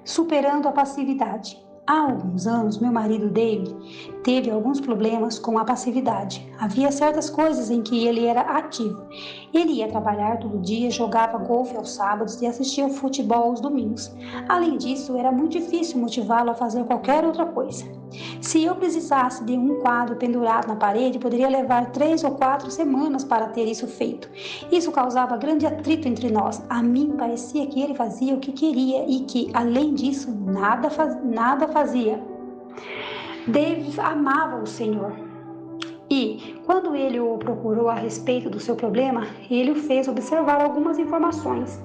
Superando a passividade. Há alguns anos, meu marido David teve alguns problemas com a passividade. Havia certas coisas em que ele era ativo. Ele ia trabalhar todo dia, jogava golfe aos sábados e assistia futebol aos domingos. Além disso, era muito difícil motivá-lo a fazer qualquer outra coisa. Se eu precisasse de um quadro pendurado na parede, poderia levar 3 ou 4 semanas para ter isso feito. Isso causava grande atrito entre nós. A mim parecia que ele fazia o que queria e que, além disso, nada fazia. David amava o Senhor. E, quando ele o procurou a respeito do seu problema, ele o fez observar algumas informações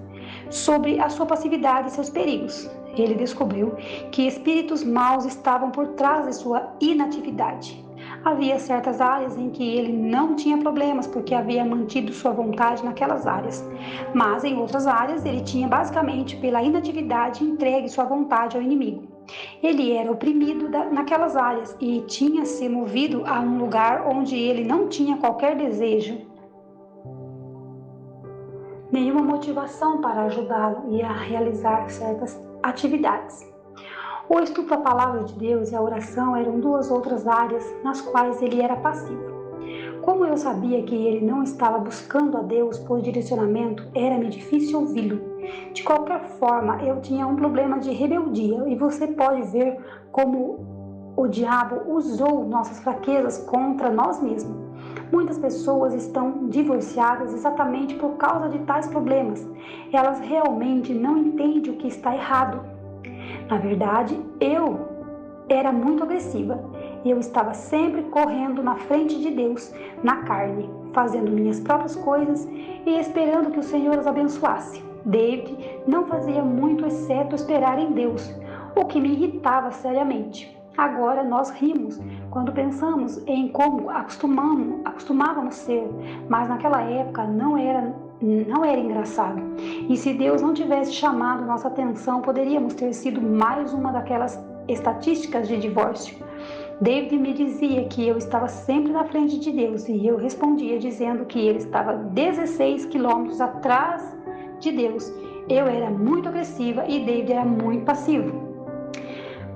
sobre a sua passividade e seus perigos. Ele descobriu que espíritos maus estavam por trás de sua inatividade. Havia certas áreas em que ele não tinha problemas porque havia mantido sua vontade naquelas áreas, mas em outras áreas ele tinha basicamente pela inatividade entregue sua vontade ao inimigo. Ele era oprimido naquelas áreas e tinha se movido a um lugar onde ele não tinha qualquer desejo, nenhuma motivação para ajudá-lo e a realizar certas atividades. O estudo da palavra de Deus e a oração eram duas outras áreas nas quais ele era passivo. Como eu sabia que ele não estava buscando a Deus por direcionamento, era-me difícil ouvi-lo. De qualquer forma, eu tinha um problema de rebeldia e você pode ver como o diabo usou nossas fraquezas contra nós mesmos. Muitas pessoas estão divorciadas exatamente por causa de tais problemas. Elas realmente não entendem o que está errado. Na verdade, eu era muito agressiva. Eu estava sempre correndo na frente de Deus, na carne, fazendo minhas próprias coisas e esperando que o Senhor os abençoasse. David não fazia muito exceto esperar em Deus, o que me irritava seriamente. Agora nós rimos quando pensamos em como acostumávamos ser, mas naquela época não era engraçado. E se Deus não tivesse chamado nossa atenção, poderíamos ter sido mais uma daquelas estatísticas de divórcio. David me dizia que eu estava sempre na frente de Deus e eu respondia dizendo que ele estava 16 quilômetros atrás de Deus. Eu era muito agressiva e David era muito passivo.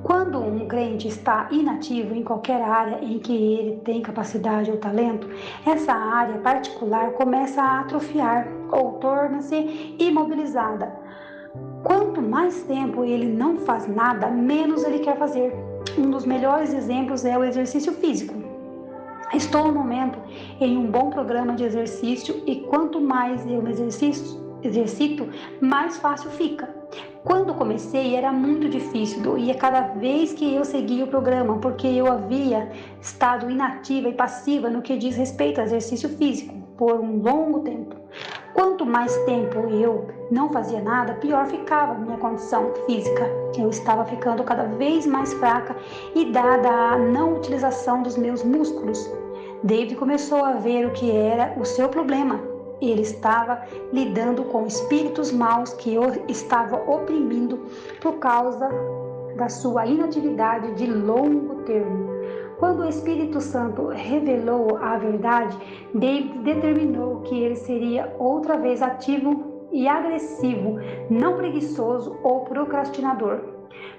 Quando um crente está inativo em qualquer área em que ele tem capacidade ou talento, essa área particular começa a atrofiar ou torna-se imobilizada. Quanto mais tempo ele não faz nada, menos ele quer fazer. Um dos melhores exemplos é o exercício físico. Estou no momento em um bom programa de exercício e quanto mais eu me exercito, mais fácil fica. Quando comecei era muito difícil, doía cada vez que eu seguia o programa, porque eu havia estado inativa e passiva no que diz respeito ao exercício físico por um longo tempo. Quanto mais tempo eu não fazia nada, pior ficava a minha condição física. Eu estava ficando cada vez mais fraca e dada a não utilização dos meus músculos. David começou a ver o que era o seu problema. Ele estava lidando com espíritos maus que o estavam oprimindo por causa da sua inatividade de longo termo. Quando o Espírito Santo revelou a verdade, David determinou que ele seria outra vez ativo e agressivo, não preguiçoso ou procrastinador.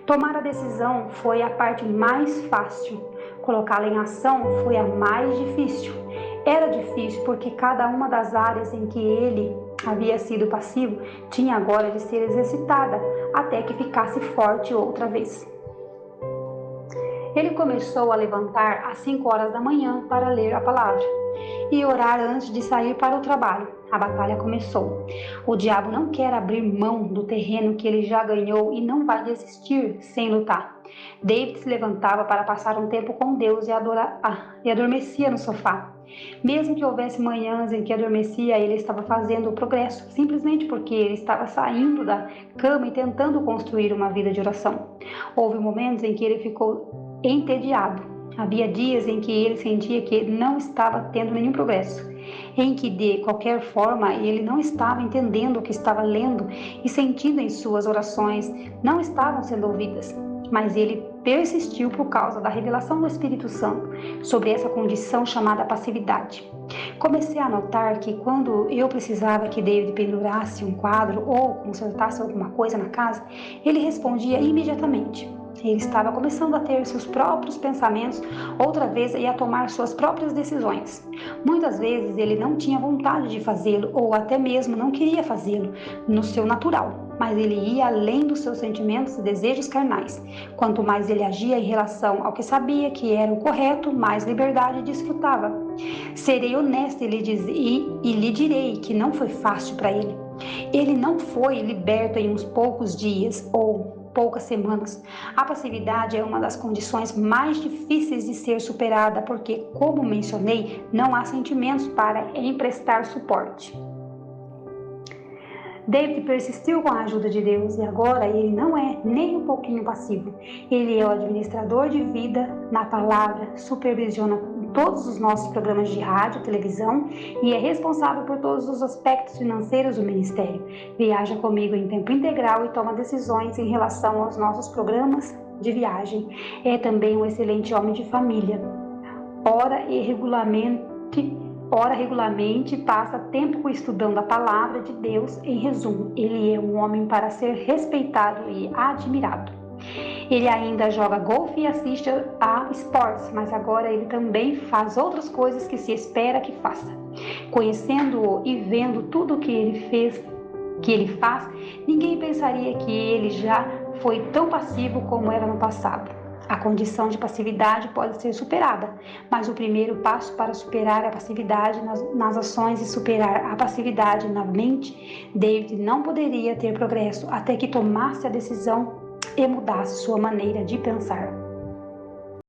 Tomar a decisão foi a parte mais fácil. Colocá-la em ação foi a mais difícil. Era difícil porque cada uma das áreas em que ele havia sido passivo tinha agora de ser exercitada até que ficasse forte outra vez. Ele começou a levantar às 5 horas da manhã para ler a palavra e orar antes de sair para o trabalho. A batalha começou. O diabo não quer abrir mão do terreno que ele já ganhou e não vai desistir sem lutar. David se levantava para passar um tempo com Deus e adormecia no sofá. Mesmo que houvesse manhãs em que adormecia, ele estava fazendo o progresso, simplesmente porque ele estava saindo da cama e tentando construir uma vida de oração. Houve momentos em que ele ficou entediado. Havia dias em que ele sentia que não estava tendo nenhum progresso, em que de qualquer forma ele não estava entendendo o que estava lendo e sentindo em suas orações não estavam sendo ouvidas. mas ele persistiu por causa da revelação do Espírito Santo sobre essa condição chamada passividade. Comecei a notar que quando eu precisava que David pendurasse um quadro ou consertasse alguma coisa na casa, ele respondia imediatamente. Ele estava começando a ter seus próprios pensamentos, outra vez ia tomar suas próprias decisões. Muitas vezes ele não tinha vontade de fazê-lo ou até mesmo não queria fazê-lo no seu natural, mas ele ia além dos seus sentimentos e desejos carnais. Quanto mais ele agia em relação ao que sabia que era o correto, mais liberdade desfrutava. Serei honesta e lhe direi que não foi fácil para ele. Ele não foi liberto em uns poucos dias ou poucas semanas. A passividade é uma das condições mais difíceis de ser superada porque, como mencionei, não há sentimentos para emprestar suporte. David persistiu com a ajuda de Deus e agora ele não é nem um pouquinho passivo. Ele é o administrador de vida na palavra, supervisiona todos os nossos programas de rádio e televisão e é responsável por todos os aspectos financeiros do ministério. Viaja comigo em tempo integral e toma decisões em relação aos nossos programas de viagem. É também um excelente homem de família. Ora regularmente passa tempo estudando a palavra de Deus. Em resumo, ele é um homem para ser respeitado e admirado. Ele ainda joga golfe e assiste a esportes, mas agora ele também faz outras coisas que se espera que faça. Conhecendo-o e vendo tudo que ele faz, ninguém pensaria que ele já foi tão passivo como era no passado. A condição de passividade pode ser superada, mas o primeiro passo para superar a passividade nas ações e superar a passividade na mente, David não poderia ter progresso até que tomasse a decisão e mudasse sua maneira de pensar.